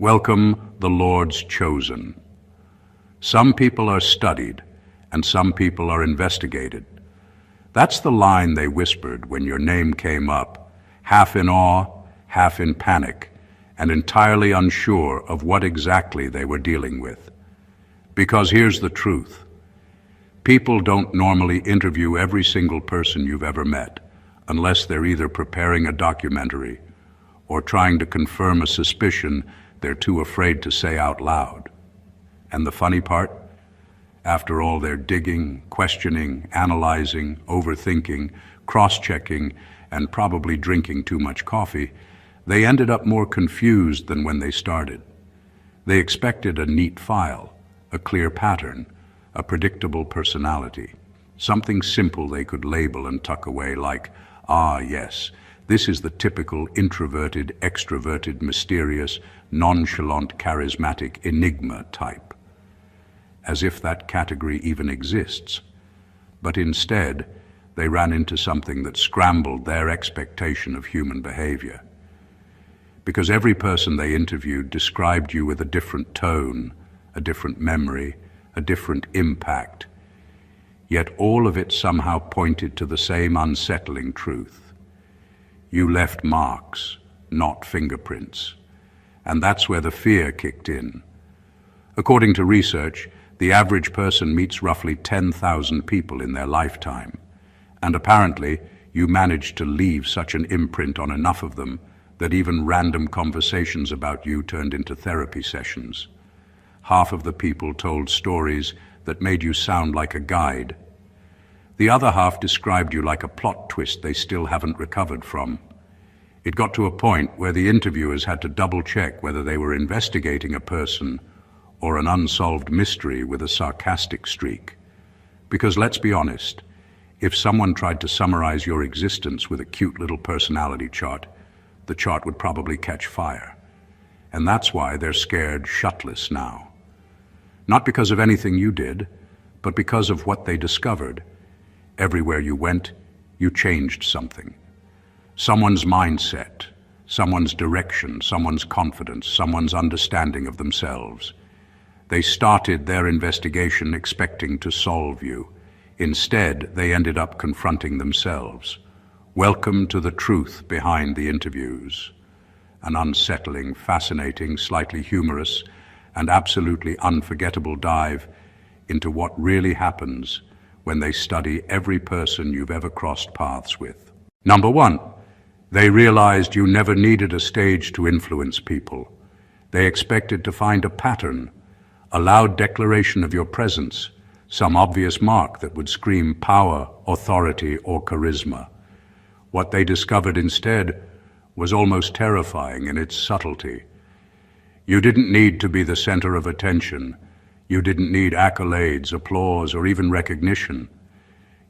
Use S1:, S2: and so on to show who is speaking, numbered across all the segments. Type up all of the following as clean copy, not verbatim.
S1: Welcome, the Lord's chosen. Some people are studied, and some people are investigated. That's the line they whispered when your name came up, half in awe, half in panic, and entirely unsure of what exactly they were dealing with. Because here's the truth. People don't normally interview every single person you've ever met, unless they're either preparing a documentary or trying to confirm a suspicion they're too afraid to say out loud. And the funny part? After all their digging, questioning, analyzing, overthinking, cross-checking, and probably drinking too much coffee, they ended up more confused than when they started. They expected a neat file, a clear pattern, a predictable personality, something simple they could label and tuck away like, ah, yes, this is the typical introverted, extroverted, mysterious, nonchalant, charismatic enigma type. As if that category even exists. But instead, they ran into something that scrambled their expectation of human behavior. Because every person they interviewed described you with a different tone, a different memory, a different impact. Yet all of it somehow pointed to the same unsettling truth. You left marks, not fingerprints. And that's where the fear kicked in. According to research, the average person meets roughly 10,000 people in their lifetime. And apparently, you managed to leave such an imprint on enough of them that even random conversations about you turned into therapy sessions. Half of the people told stories that made you sound like a guide. The other half described you like a plot twist they still haven't recovered from. It got to a point where the interviewers had to double-check whether they were investigating a person or an unsolved mystery with a sarcastic streak. Because let's be honest, if someone tried to summarize your existence with a cute little personality chart, the chart would probably catch fire. And that's why they're scared Sh-Tless now. Not because of anything you did, but because of what they discovered. Everywhere you went, you changed something. Someone's mindset, someone's direction, someone's confidence, someone's understanding of themselves. They started their investigation expecting to solve you. Instead, they ended up confronting themselves. Welcome to the truth behind the interviews. An unsettling, fascinating, slightly humorous, and absolutely unforgettable dive into what really happens when they study every person you've ever crossed paths with. Number one, they realized you never needed a stage to influence people. They expected to find a pattern, a loud declaration of your presence, some obvious mark that would scream power, authority, or charisma. What they discovered instead was almost terrifying in its subtlety. You didn't need to be the center of attention. You didn't need accolades, applause, or even recognition.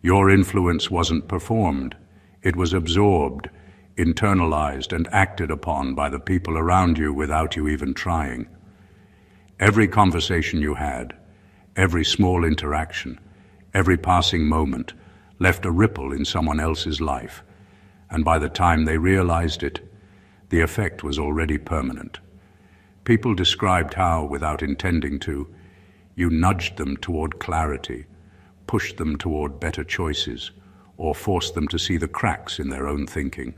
S1: Your influence wasn't performed. It was absorbed, internalized, and acted upon by the people around you without you even trying. Every conversation you had, every small interaction, every passing moment left a ripple in someone else's life, and by the time they realized it, the effect was already permanent. People described how, without intending to, you nudged them toward clarity, pushed them toward better choices, or forced them to see the cracks in their own thinking.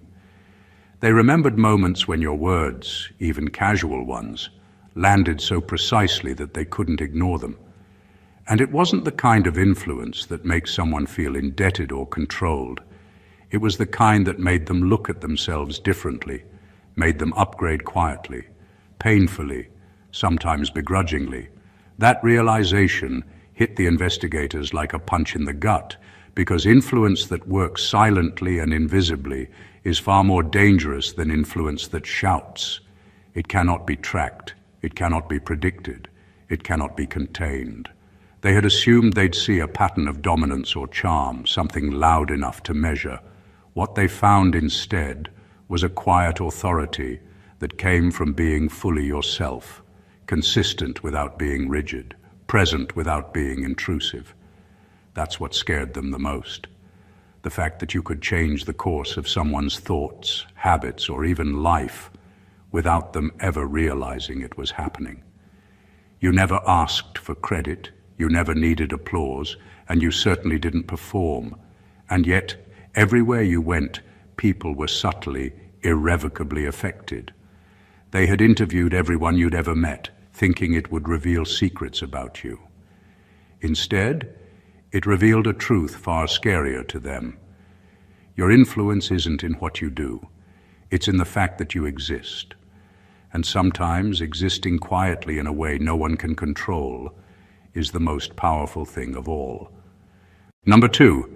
S1: They remembered moments when your words, even casual ones, landed so precisely that they couldn't ignore them. And it wasn't the kind of influence that makes someone feel indebted or controlled. It was the kind that made them look at themselves differently, made them upgrade quietly, painfully, sometimes begrudgingly. That realization hit the investigators like a punch in the gut, because influence that works silently and invisibly is far more dangerous than influence that shouts. It cannot be tracked. It cannot be predicted. It cannot be contained. They had assumed they'd see a pattern of dominance or charm, something loud enough to measure. What they found instead was a quiet authority that came from being fully yourself, consistent without being rigid, present without being intrusive. That's what scared them the most. The fact that you could change the course of someone's thoughts, habits, or even life without them ever realizing it was happening. You never asked for credit, you never needed applause, and you certainly didn't perform. And yet, everywhere you went, people were subtly, irrevocably affected. They had interviewed everyone you'd ever met, thinking it would reveal secrets about you. Instead, it revealed a truth far scarier to them. Your influence isn't in what you do. It's in the fact that you exist. And sometimes existing quietly in a way no one can control is the most powerful thing of all. Number 2,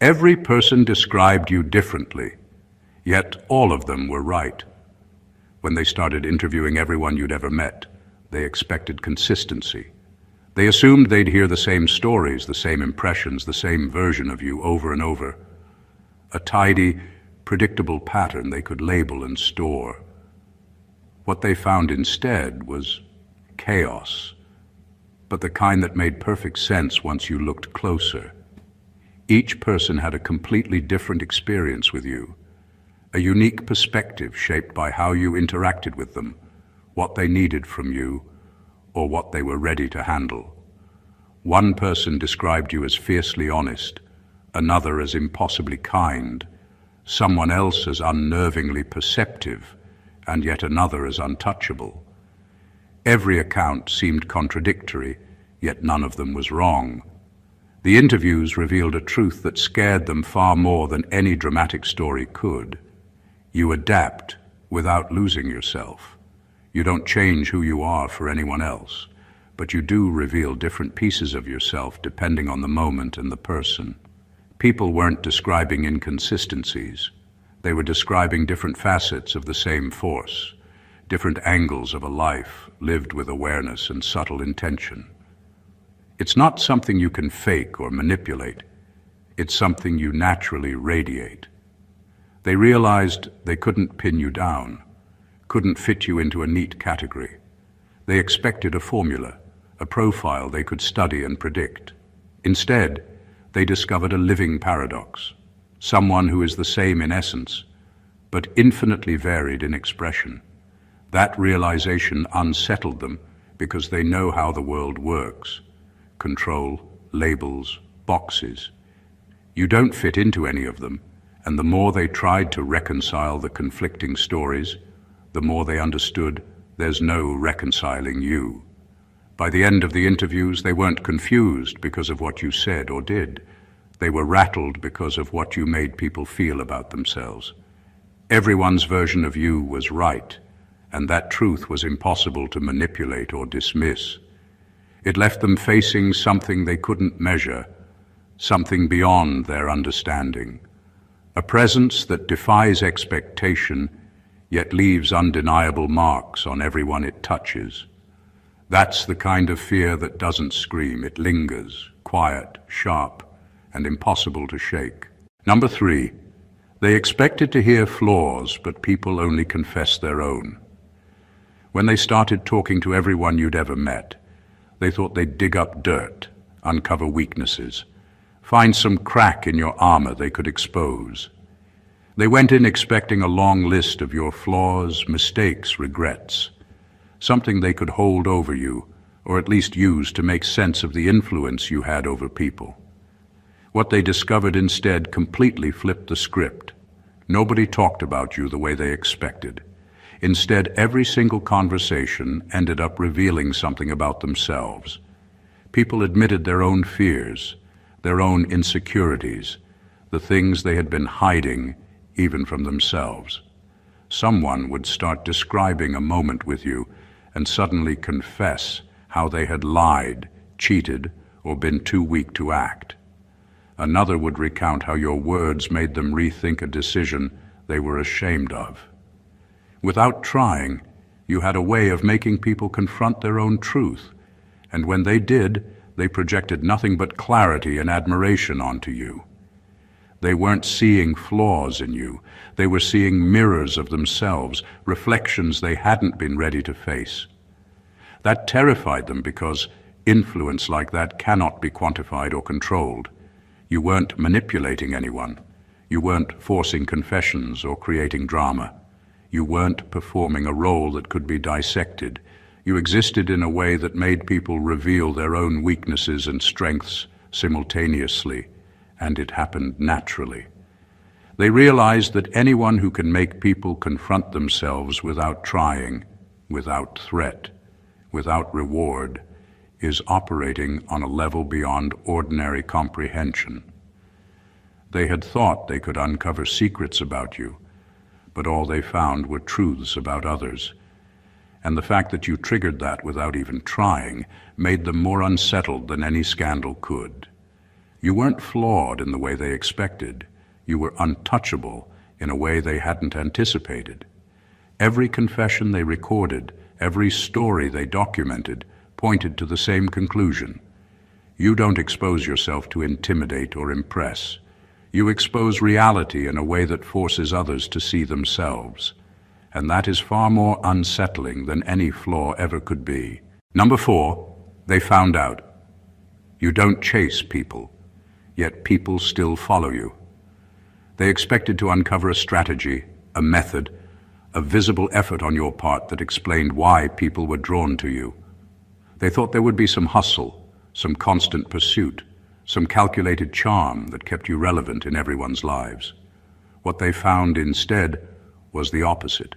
S1: every person described you differently, yet all of them were right. When they started interviewing everyone you'd ever met, they expected consistency. They assumed they'd hear the same stories, the same impressions, the same version of you over and over. A tidy, predictable pattern they could label and store. What they found instead was chaos, but the kind that made perfect sense once you looked closer. Each person had a completely different experience with you, a unique perspective shaped by how you interacted with them, what they needed from you, or what they were ready to handle. One person described you as fiercely honest, another as impossibly kind, someone else as unnervingly perceptive, and yet another as untouchable. Every account seemed contradictory, yet none of them was wrong. The interviews revealed a truth that scared them far more than any dramatic story could. You adapt without losing yourself. You don't change who you are for anyone else, but you do reveal different pieces of yourself depending on the moment and the person. People weren't describing inconsistencies. They were describing different facets of the same force, different angles of a life lived with awareness and subtle intention. It's not something you can fake or manipulate. It's something you naturally radiate. They realized they couldn't pin you down, couldn't fit you into a neat category. They expected a formula, a profile they could study and predict. Instead, they discovered a living paradox, someone who is the same in essence, but infinitely varied in expression. That realization unsettled them because they know how the world works. Control, labels, boxes. You don't fit into any of them, and the more they tried to reconcile the conflicting stories, the more they understood there's no reconciling you. By the end of the interviews, they weren't confused because of what you said or did. They were rattled because of what you made people feel about themselves. Everyone's version of you was right, and that truth was impossible to manipulate or dismiss. It left them facing something they couldn't measure, something beyond their understanding. A presence that defies expectation, yet leaves undeniable marks on everyone it touches. That's the kind of fear that doesn't scream. It lingers, quiet, sharp, and impossible to shake. Number 3, they expected to hear flaws, but people only confess their own. When they started talking to everyone you'd ever met, they thought they'd dig up dirt, uncover weaknesses, find some crack in your armor they could expose. They went in expecting a long list of your flaws, mistakes, regrets, something they could hold over you, or at least use to make sense of the influence you had over people. What they discovered instead completely flipped the script. Nobody talked about you the way they expected. Instead, every single conversation ended up revealing something about themselves. People admitted their own fears, their own insecurities, the things they had been hiding even from themselves. Someone would start describing a moment with you and suddenly confess how they had lied, cheated, or been too weak to act. Another would recount how your words made them rethink a decision they were ashamed of. Without trying, you had a way of making people confront their own truth, and when they did, they projected nothing but clarity and admiration onto you. They weren't seeing flaws in you. They were seeing mirrors of themselves, reflections they hadn't been ready to face. That terrified them because influence like that cannot be quantified or controlled. You weren't manipulating anyone. You weren't forcing confessions or creating drama. You weren't performing a role that could be dissected. You existed in a way that made people reveal their own weaknesses and strengths simultaneously, and it happened naturally. They realized that anyone who can make people confront themselves without trying, without threat, without reward, is operating on a level beyond ordinary comprehension. They had thought they could uncover secrets about you, but all they found were truths about others. And the fact that you triggered that without even trying made them more unsettled than any scandal could. You weren't flawed in the way they expected. You were untouchable in a way they hadn't anticipated. Every confession they recorded, every story they documented, pointed to the same conclusion. You don't expose yourself to intimidate or impress. You expose reality in a way that forces others to see themselves. And that is far more unsettling than any flaw ever could be. Number 4, they found out. You don't chase people, yet people still follow you. They expected to uncover a strategy, a method, a visible effort on your part that explained why people were drawn to you. They thought there would be some hustle, some constant pursuit, some calculated charm that kept you relevant in everyone's lives. What they found instead was the opposite,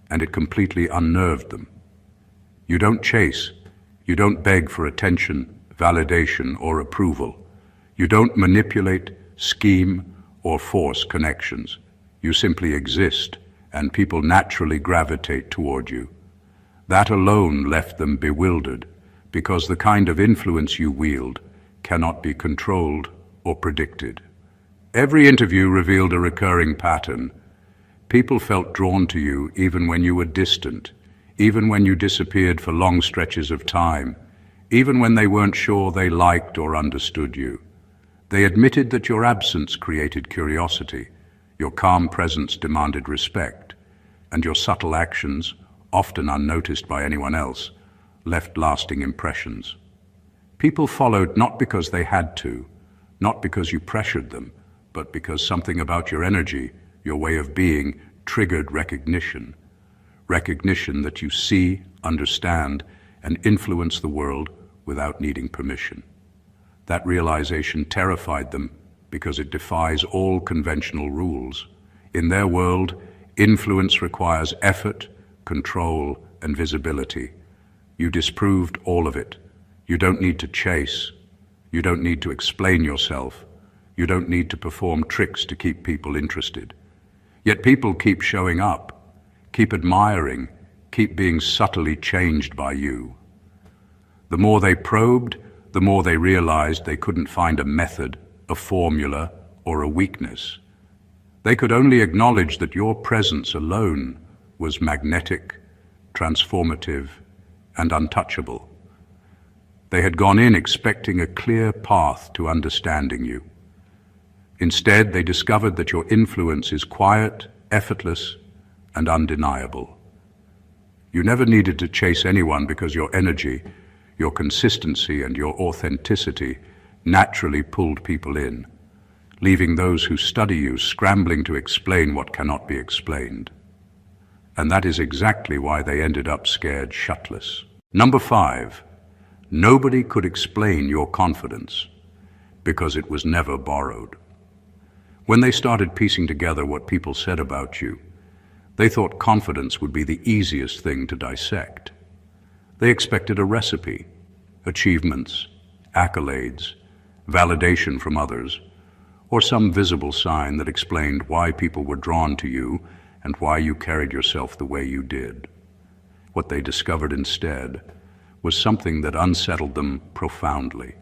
S1: and it completely unnerved them. You don't chase, you don't beg for attention, validation, or approval. You don't manipulate, scheme, or force connections. You simply exist, and people naturally gravitate toward you. That alone left them bewildered, because the kind of influence you wield cannot be controlled or predicted. Every interview revealed a recurring pattern. People felt drawn to you even when you were distant, even when you disappeared for long stretches of time, even when they weren't sure they liked or understood you. They admitted that your absence created curiosity, your calm presence demanded respect, and your subtle actions, often unnoticed by anyone else, left lasting impressions. People followed not because they had to, not because you pressured them, but because something about your energy, your way of being, triggered recognition. Recognition that you see, understand, and influence the world without needing permission. That realization terrified them because it defies all conventional rules. In their world, influence requires effort, control, and visibility. You disproved all of it. You don't need to chase. You don't need to explain yourself. You don't need to perform tricks to keep people interested. Yet people keep showing up, keep admiring, keep being subtly changed by you. The more they probed, the more they realized they couldn't find a method, a formula, or a weakness. They could only acknowledge that your presence alone was magnetic, transformative, and untouchable. They had gone in expecting a clear path to understanding you. Instead, they discovered that your influence is quiet, effortless, and undeniable. You never needed to chase anyone because your energy, your consistency, and your authenticity naturally pulled people in, leaving those who study you scrambling to explain what cannot be explained. And that is exactly why they ended up scared Sh-Tless. Number 5, nobody could explain your confidence because it was never borrowed. When they started piecing together what people said about you, they thought confidence would be the easiest thing to dissect. They expected a recipe, achievements, accolades, validation from others, or some visible sign that explained why people were drawn to you and why you carried yourself the way you did. What they discovered instead was something that unsettled them profoundly.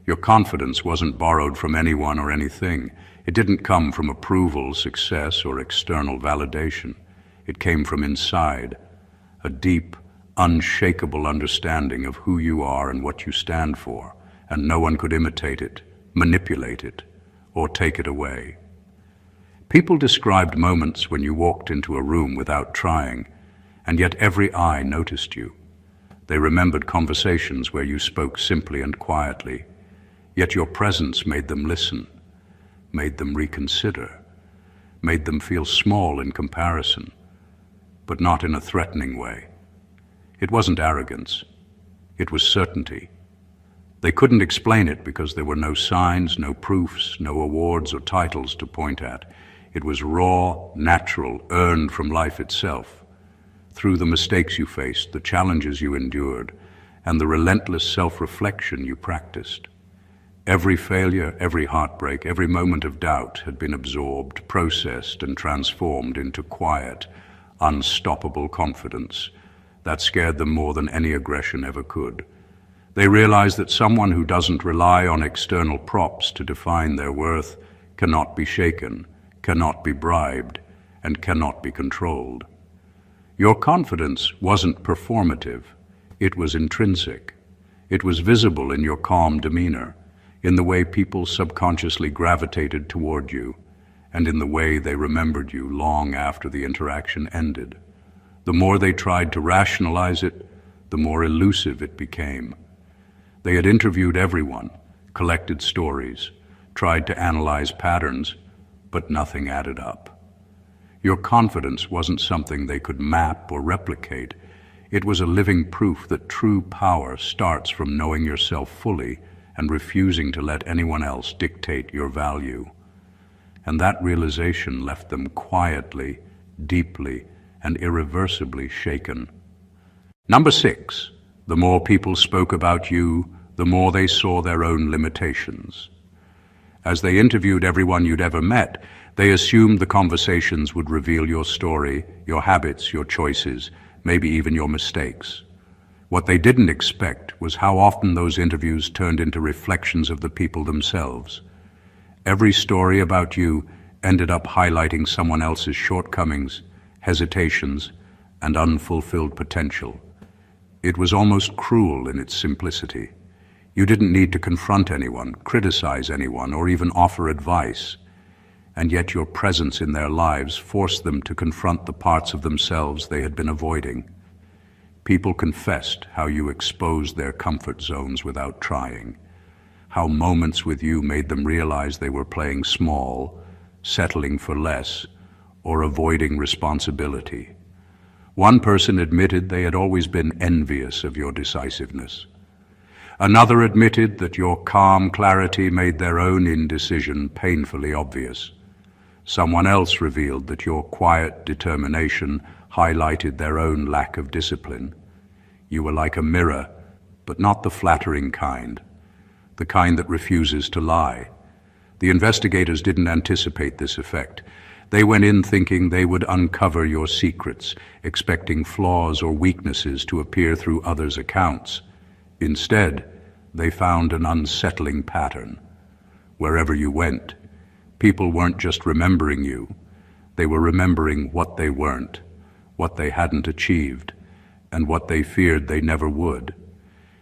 S1: Your confidence wasn't borrowed from anyone or anything. It didn't come from approval, success, or external validation. It came from inside, a deep, unshakable understanding of who you are and what you stand for, and no one could imitate it, manipulate it, or take it away. People described moments when you walked into a room without trying, and yet every eye noticed you. They remembered conversations where you spoke simply and quietly, yet your presence made them listen, made them reconsider, made them feel small in comparison. but not in a threatening way. It wasn't arrogance. It was certainty. They couldn't explain it because there were no signs, no proofs, no awards or titles to point at. It was raw, natural, earned from life itself. Through the mistakes you faced, the challenges you endured, and the relentless self-reflection you practiced. Every failure, every heartbreak, every moment of doubt had been absorbed, processed, and transformed into quiet, unstoppable confidence that scared them more than any aggression ever could. They realized that someone who doesn't rely on external props to define their worth cannot be shaken, cannot be bribed, and cannot be controlled. Your confidence wasn't performative. It was intrinsic. It was visible in your calm demeanor, in the way people subconsciously gravitated toward you, and in the way they remembered you long after the interaction ended. The more they tried to rationalize it, the more elusive it became. They had interviewed everyone, collected stories, tried to analyze patterns, but nothing added up. Your confidence wasn't something they could map or replicate. It was a living proof that true power starts from knowing yourself fully and refusing to let anyone else dictate your value. And that realization left them quietly, deeply, and irreversibly shaken. Number 6, the more people spoke about you, the more they saw their own limitations. As they interviewed everyone you'd ever met, they assumed the conversations would reveal your story, your habits, your choices, maybe even your mistakes. What they didn't expect was how often those interviews turned into reflections of the people themselves. Every story about you ended up highlighting someone else's shortcomings, hesitations, and unfulfilled potential. It was almost cruel in its simplicity. You didn't need to confront anyone, criticize anyone, or even offer advice. And yet your presence in their lives forced them to confront the parts of themselves they had been avoiding. People confessed how you exposed their comfort zones without trying, how moments with you made them realize they were playing small, settling for less, or avoiding responsibility. One person admitted they had always been envious of your decisiveness. Another admitted that your calm clarity made their own indecision painfully obvious. Someone else revealed that your quiet determination highlighted their own lack of discipline. You were like a mirror, but not the flattering kind, the kind that refuses to lie. The investigators didn't anticipate this effect. They went in thinking they would uncover your secrets, expecting flaws or weaknesses to appear through others' accounts. Instead, they found an unsettling pattern. Wherever you went, people weren't just remembering you, they were remembering what they weren't, what they hadn't achieved, and what they feared they never would.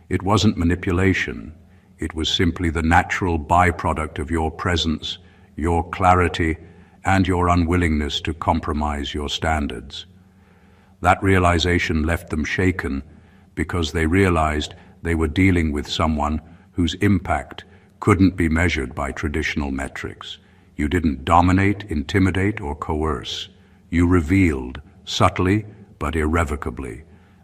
S1: It wasn't manipulation, it was simply the natural byproduct of your presence, your clarity, and your unwillingness to compromise your standards. That realization left them shaken because they realized they were dealing with someone whose impact couldn't be measured by traditional metrics. You didn't dominate, intimidate, or coerce. You revealed, subtly but irrevocably.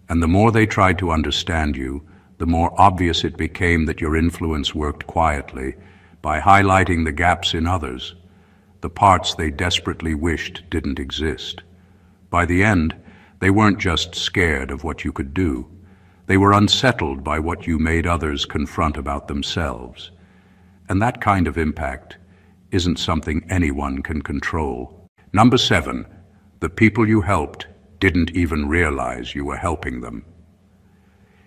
S1: And the more they tried to understand you, the more obvious it became that your influence worked quietly by highlighting the gaps in others, the parts they desperately wished didn't exist. By the end, they weren't just scared of what you could do. They were unsettled by what you made others confront about themselves. And that kind of impact isn't something anyone can control. Number 7, the people you helped didn't even realize you were helping them.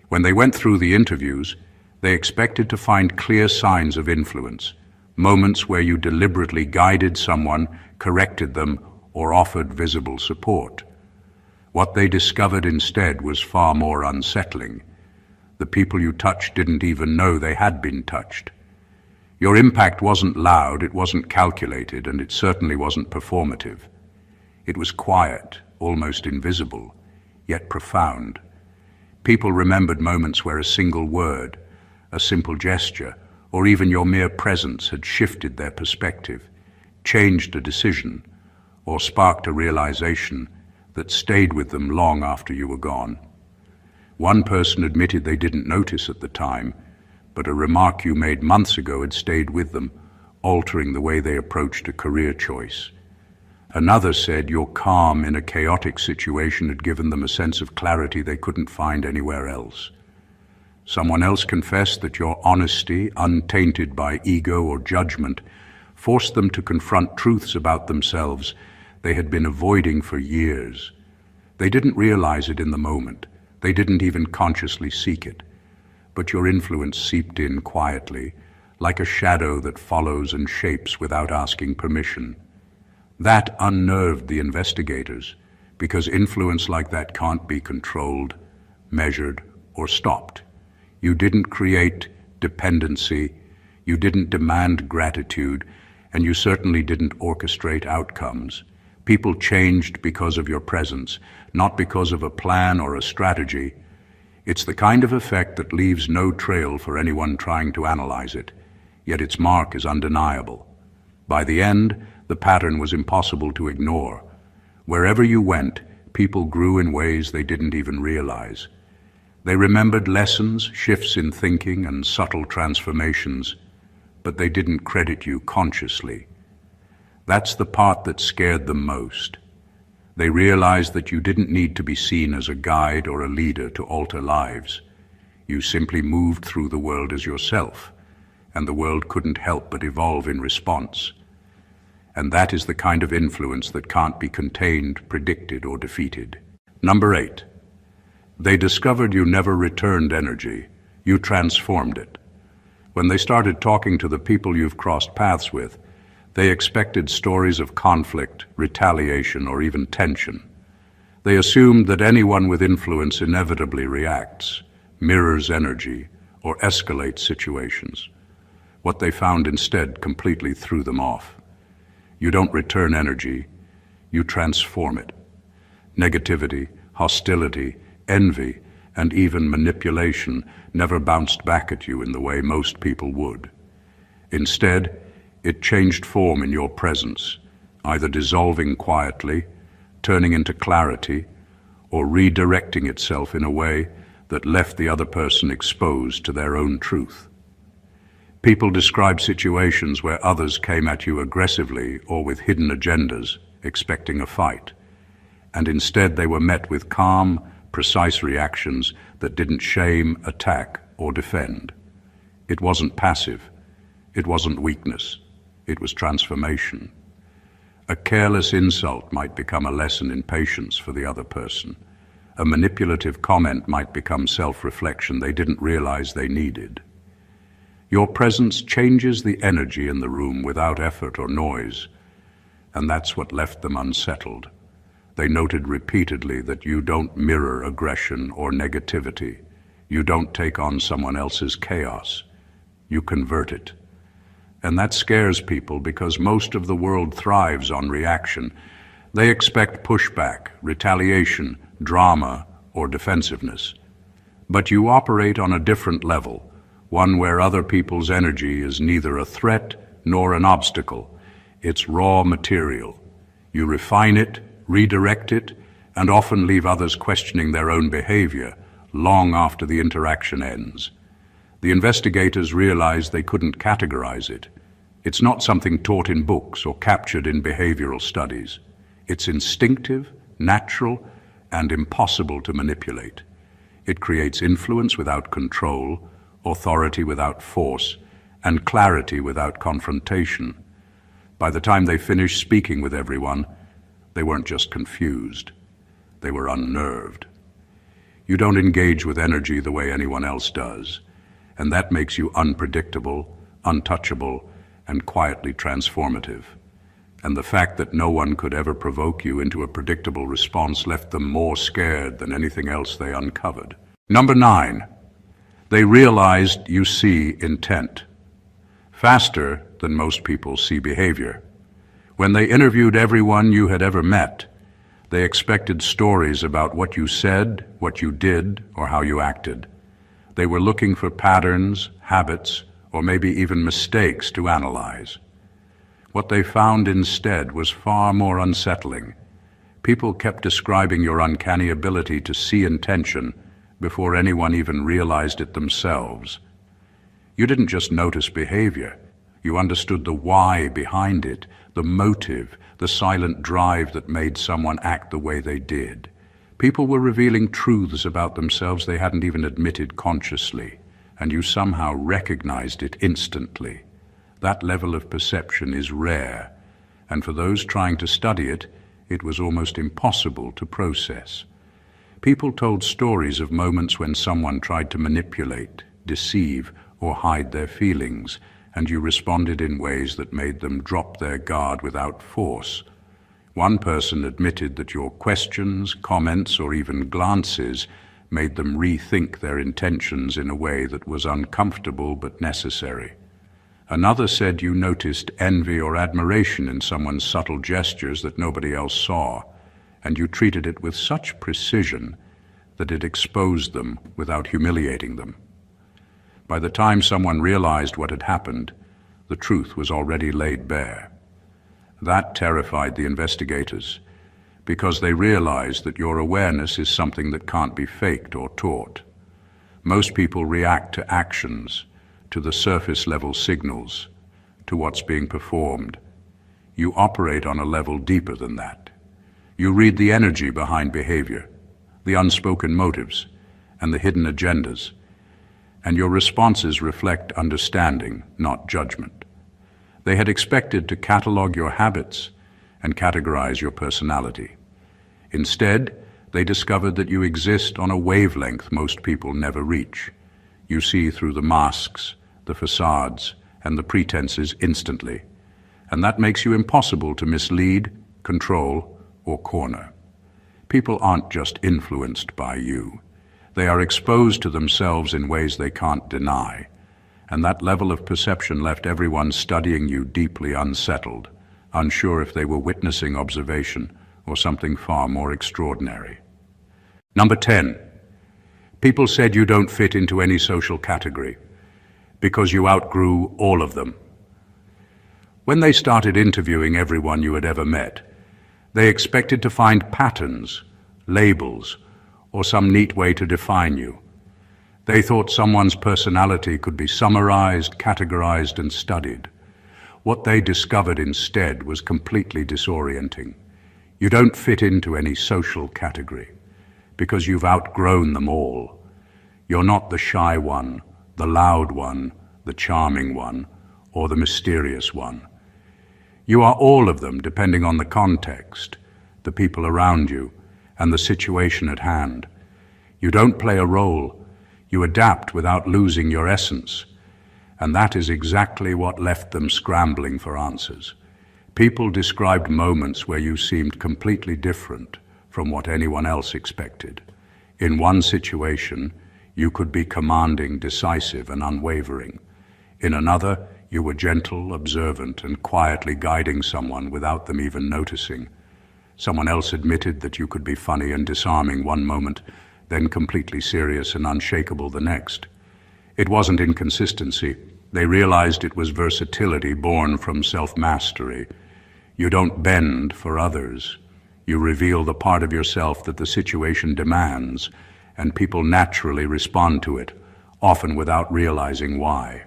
S1: When they went through the interviews, they expected to find clear signs of influence, moments where you deliberately guided someone, corrected them, or offered visible support. What they discovered instead was far more unsettling. The people you touched didn't even know they had been touched. Your impact wasn't loud, it wasn't calculated, and it certainly wasn't performative. It was quiet, almost invisible, yet profound. People remembered moments where a single word, a simple gesture, or even your mere presence had shifted their perspective, changed a decision, or sparked a realization that stayed with them long after you were gone. One person admitted they didn't notice at the time, but a remark you made months ago had stayed with them, altering the way they approached a career choice. Another said your calm in a chaotic situation had given them a sense of clarity they couldn't find anywhere else. Someone else confessed that your honesty, untainted by ego or judgment, forced them to confront truths about themselves they had been avoiding for years. They didn't realize it in the moment. They didn't even consciously seek it. But your influence seeped in quietly, like a shadow that follows and shapes without asking permission. That unnerved the investigators, because influence like that can't be controlled, measured, or stopped. You didn't create dependency, you didn't demand gratitude, and you certainly didn't orchestrate outcomes. People changed because of your presence, not because of a plan or a strategy. It's the kind of effect that leaves no trail for anyone trying to analyze it, yet its mark is undeniable. By the end, the pattern was impossible to ignore. Wherever you went, people grew in ways they didn't even realize. They remembered lessons, shifts in thinking, and subtle transformations, but they didn't credit you consciously. That's the part that scared them most. They realized that you didn't need to be seen as a guide or a leader to alter lives. You simply moved through the world as yourself, and the world couldn't help but evolve in response. And that is the kind of influence that can't be contained, predicted, or defeated. Number 8. They discovered you never returned energy. You transformed it. When they started talking to the people you've crossed paths with, they expected stories of conflict, retaliation, or even tension. They assumed that anyone with influence inevitably reacts, mirrors energy, or escalates situations. What they found instead completely threw them off. You don't return energy, you transform it. Negativity, hostility, envy, and even manipulation never bounced back at you in the way most people would. Instead, it changed form in your presence, either dissolving quietly, turning into clarity, or redirecting itself in a way that left the other person exposed to their own truth. People describe situations where others came at you aggressively or with hidden agendas, expecting a fight, and instead they were met with calm, precise reactions that didn't shame, attack, or defend. It wasn't passive. It wasn't weakness. It was transformation. A careless insult might become a lesson in patience for the other person. A manipulative comment might become self-reflection they didn't realize they needed. Your presence changes the energy in the room without effort or noise, and that's what left them unsettled. They noted repeatedly that you don't mirror aggression or negativity. You don't take on someone else's chaos. You convert it. And that scares people because most of the world thrives on reaction. They expect pushback, retaliation, drama, or defensiveness. But you operate on a different level, one where other people's energy is neither a threat nor an obstacle. It's raw material. You refine it, redirect it, and often leave others questioning their own behavior long after the interaction ends. The investigators realized they couldn't categorize it. It's not something taught in books or captured in behavioral studies. It's instinctive, natural, and impossible to manipulate. It creates influence without control, authority without force, and clarity without confrontation. By the time they finished speaking with everyone, they weren't just confused. They were unnerved. You don't engage with energy the way anyone else does, and that makes you unpredictable, untouchable, and quietly transformative. And the fact that no one could ever provoke you into a predictable response left them more scared than anything else they uncovered. Number 9, they realized you see intent. Faster than most people see behavior. When they interviewed everyone you had ever met, they expected stories about what you said, what you did, or how you acted. They were looking for patterns, habits, or maybe even mistakes to analyze. What they found instead was far more unsettling. People kept describing your uncanny ability to see intention before anyone even realized it themselves. You didn't just notice behavior. You understood the why behind it, the motive, the silent drive that made someone act the way they did. People were revealing truths about themselves they hadn't even admitted consciously, and you somehow recognized it instantly. That level of perception is rare, and for those trying to study it, it was almost impossible to process. People told stories of moments when someone tried to manipulate, deceive, or hide their feelings, and you responded in ways that made them drop their guard without force. One person admitted that your questions, comments, or even glances made them rethink their intentions in a way that was uncomfortable but necessary. Another said you noticed envy or admiration in someone's subtle gestures that nobody else saw, and you treated it with such precision that it exposed them without humiliating them. By the time someone realized what had happened, the truth was already laid bare. That terrified the investigators, because they realized that your awareness is something that can't be faked or taught. Most people react to actions, to the surface-level signals, to what's being performed. You operate on a level deeper than that. You read the energy behind behavior, the unspoken motives, and the hidden agendas, and your responses reflect understanding, not judgment. They had expected to catalog your habits and categorize your personality. Instead, they discovered that you exist on a wavelength most people never reach. You see through the masks, the facades, and the pretenses instantly, and that makes you impossible to mislead, control, or corner. People aren't just influenced by you. They are exposed to themselves in ways they can't deny, and that level of perception left everyone studying you deeply unsettled, unsure if they were witnessing observation or something far more extraordinary. Number 10. People said you don't fit into any social category because you outgrew all of them. When they started interviewing everyone you had ever met, they expected to find patterns, labels, or some neat way to define you. They thought someone's personality could be summarized, categorized, and studied. What they discovered instead was completely disorienting. You don't fit into any social category because you've outgrown them all. You're not the shy one, the loud one, the charming one, or the mysterious one. You are all of them depending on the context, the people around you, and the situation at hand. You don't play a role. You adapt without losing your essence, and that is exactly what left them scrambling for answers. People described moments where you seemed completely different from what anyone else expected. In one situation, you could be commanding, decisive, and unwavering. In another, you were gentle, observant, and quietly guiding someone without them even noticing. Someone else admitted that you could be funny and disarming one moment, then completely serious and unshakable the next. It wasn't inconsistency. They realized it was versatility born from self-mastery. You don't bend for others. You reveal the part of yourself that the situation demands, and people naturally respond to it, often without realizing why.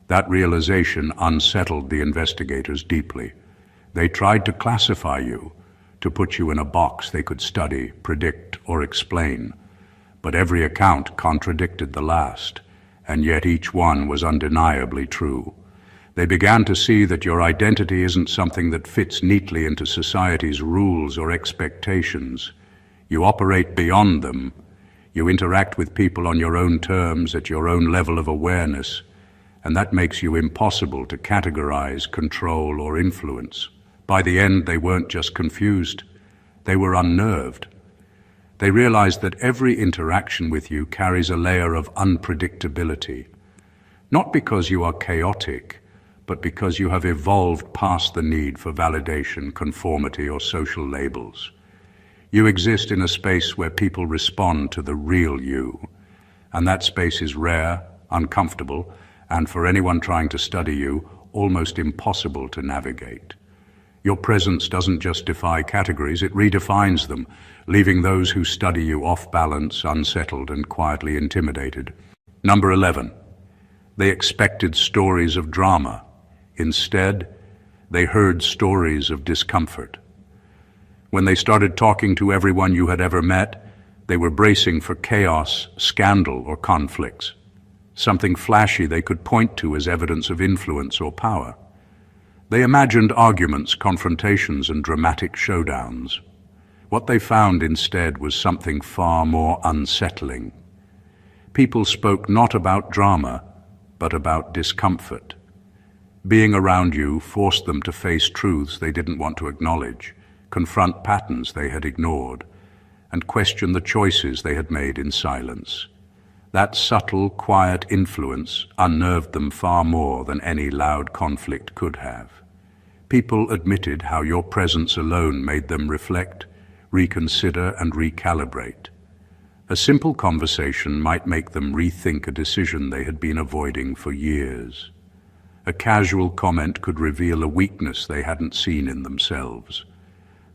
S1: That realization unsettled the investigators deeply. They tried to classify you, to put you in a box they could study, predict, or explain. But every account contradicted the last, and yet each one was undeniably true. They began to see that your identity isn't something that fits neatly into society's rules or expectations. You operate beyond them. You interact with people on your own terms, at your own level of awareness, and that makes you impossible to categorize, control, or influence. By the end, they weren't just confused, they were unnerved. They realized that every interaction with you carries a layer of unpredictability, not because you are chaotic, but because you have evolved past the need for validation, conformity, or social labels. You exist in a space where people respond to the real you, and that space is rare, uncomfortable, and for anyone trying to study you, almost impossible to navigate. Your presence doesn't just defy categories, it redefines them, leaving those who study you off balance, unsettled, and quietly intimidated. Number 11. They expected stories of drama. Instead, they heard stories of discomfort. When they started talking to everyone you had ever met, they were bracing for chaos, scandal, or conflicts. Something flashy they could point to as evidence of influence or power. They imagined arguments, confrontations, and dramatic showdowns. What they found instead was something far more unsettling. People spoke not about drama, but about discomfort. Being around you forced them to face truths they didn't want to acknowledge, confront patterns they had ignored, and question the choices they had made in silence. That subtle, quiet influence unnerved them far more than any loud conflict could have. People admitted how your presence alone made them reflect, reconsider, and recalibrate. A simple conversation might make them rethink a decision they had been avoiding for years. A casual comment could reveal a weakness they hadn't seen in themselves.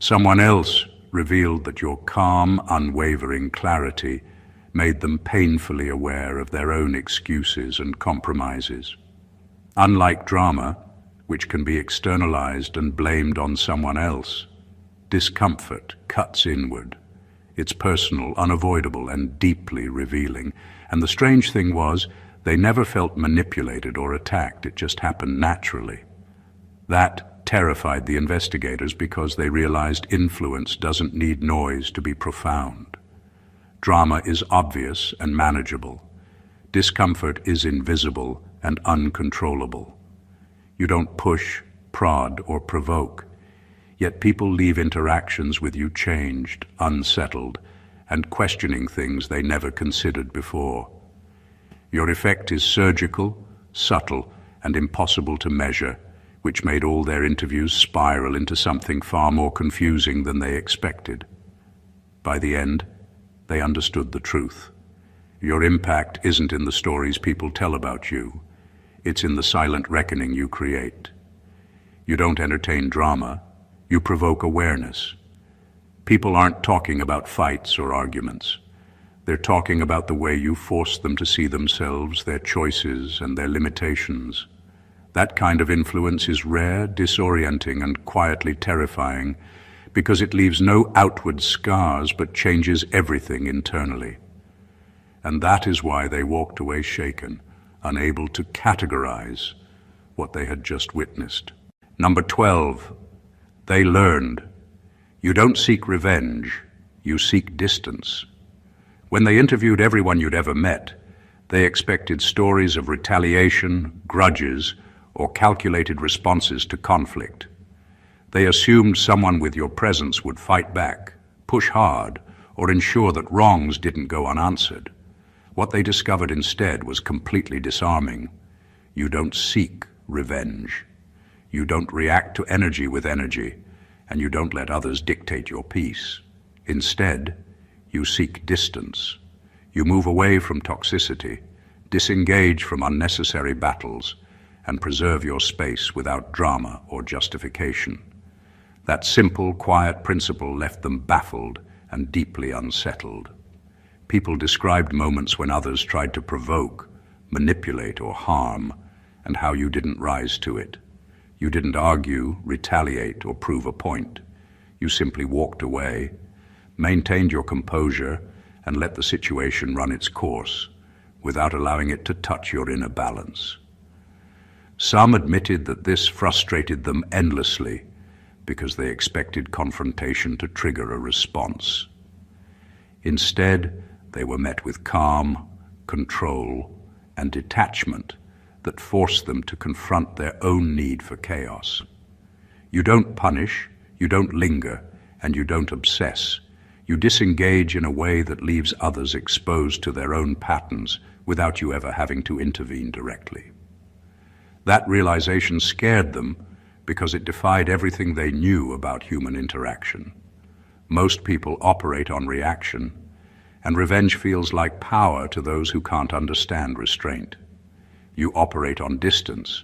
S1: Someone else revealed that your calm, unwavering clarity made them painfully aware of their own excuses and compromises. Unlike drama, which can be externalized and blamed on someone else, discomfort cuts inward. It's personal, unavoidable, and deeply revealing. And the strange thing was, they never felt manipulated or attacked. It just happened naturally. That terrified the investigators because they realized influence doesn't need noise to be profound. Drama is obvious and manageable. Discomfort is invisible and uncontrollable. You don't push, prod, or provoke. Yet people leave interactions with you changed, unsettled, and questioning things they never considered before. Your effect is surgical, subtle, and impossible to measure, which made all their interviews spiral into something far more confusing than they expected. By the end, they understood the truth. Your impact isn't in the stories people tell about you. It's in the silent reckoning you create. You don't entertain drama. You provoke awareness. People aren't talking about fights or arguments. They're talking about the way you force them to see themselves, their choices, and their limitations. That kind of influence is rare, disorienting, and quietly terrifying because it leaves no outward scars but changes everything internally. And that is why they walked away shaken, unable to categorize what they had just witnessed. Number 12. They learned. You don't seek revenge, you seek distance. When they interviewed everyone you'd ever met, they expected stories of retaliation, grudges, or calculated responses to conflict. They assumed someone with your presence would fight back, push hard, or ensure that wrongs didn't go unanswered. What they discovered instead was completely disarming. You don't seek revenge. You don't react to energy with energy, and you don't let others dictate your peace. Instead, you seek distance. You move away from toxicity, disengage from unnecessary battles, and preserve your space without drama or justification. That simple, quiet principle left them baffled and deeply unsettled. People described moments when others tried to provoke, manipulate, or harm, and how you didn't rise to it. You didn't argue, retaliate, or prove a point. You simply walked away, maintained your composure, and let the situation run its course, without allowing it to touch your inner balance. Some admitted that this frustrated them endlessly because they expected confrontation to trigger a response. Instead, they were met with calm, control, and detachment that forced them to confront their own need for chaos. You don't punish, you don't linger, and you don't obsess. You disengage in a way that leaves others exposed to their own patterns without you ever having to intervene directly. That realization scared them because it defied everything they knew about human interaction. Most people operate on reaction, and revenge feels like power to those who can't understand restraint. You operate on distance,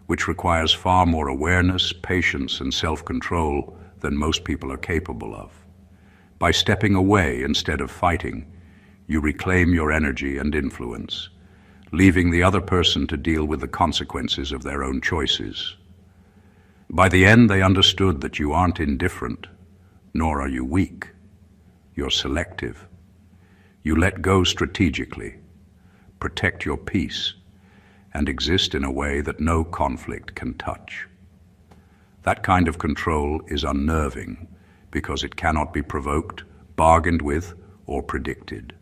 S1: which requires far more awareness, patience, and self-control than most people are capable of. By stepping away instead of fighting, you reclaim your energy and influence, leaving the other person to deal with the consequences of their own choices. By the end, they understood that you aren't indifferent, nor are you weak. You're selective. You let go strategically, protect your peace, and exist in a way that no conflict can touch. That kind of control is unnerving because it cannot be provoked, bargained with, or predicted.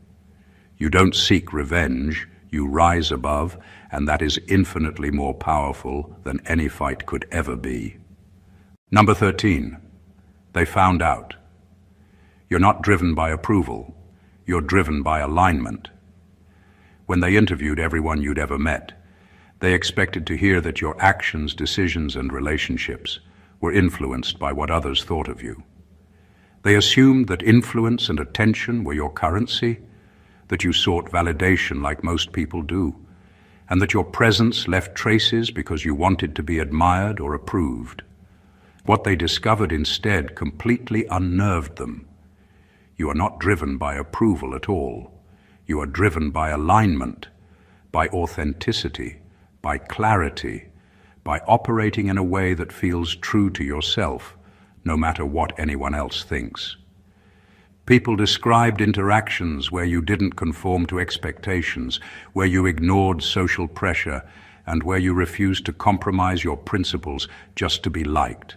S1: You don't seek revenge, you rise above, and that is infinitely more powerful than any fight could ever be. Number 13, they found out. You're not driven by approval, you're driven by alignment. When they interviewed everyone you'd ever met, they expected to hear that your actions, decisions, and relationships were influenced by what others thought of you. They assumed that influence and attention were your currency, that you sought validation like most people do, and that your presence left traces because you wanted to be admired or approved. What they discovered instead completely unnerved them. You are not driven by approval at all. You are driven by alignment, by authenticity, by clarity, by operating in a way that feels true to yourself, no matter what anyone else thinks. People described interactions where you didn't conform to expectations, where you ignored social pressure, and where you refused to compromise your principles just to be liked.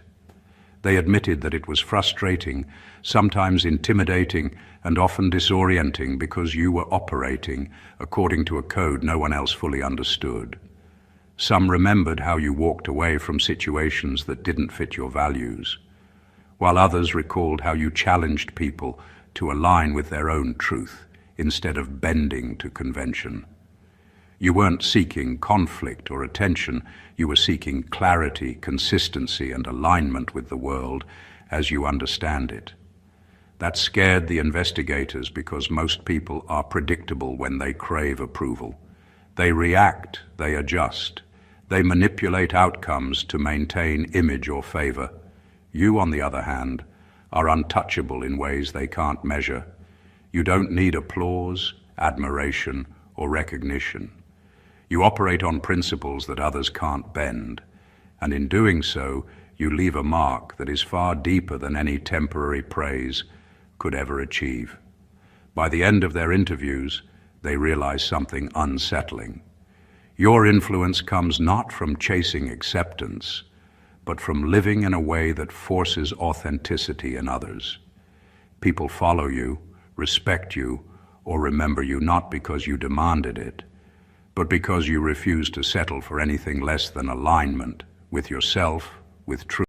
S1: They admitted that it was frustrating, sometimes intimidating, and often disorienting because you were operating according to a code no one else fully understood. Some remembered how you walked away from situations that didn't fit your values, while others recalled how you challenged people to align with their own truth instead of bending to convention. You weren't seeking conflict or attention, you were seeking clarity, consistency, and alignment with the world as you understand it. That scared the investigators because most people are predictable when they crave approval. They react, they adjust, they manipulate outcomes to maintain image or favor. You, on the other hand, are untouchable in ways they can't measure. You don't need applause, admiration, or recognition. You operate on principles that others can't bend, and in doing so, you leave a mark that is far deeper than any temporary praise could ever achieve. By the end of their interviews, they realize something unsettling. Your influence comes not from chasing acceptance, but from living in a way that forces authenticity in others. People follow you, respect you, or remember you not because you demanded it, but because you refuse to settle for anything less than alignment with yourself, with truth.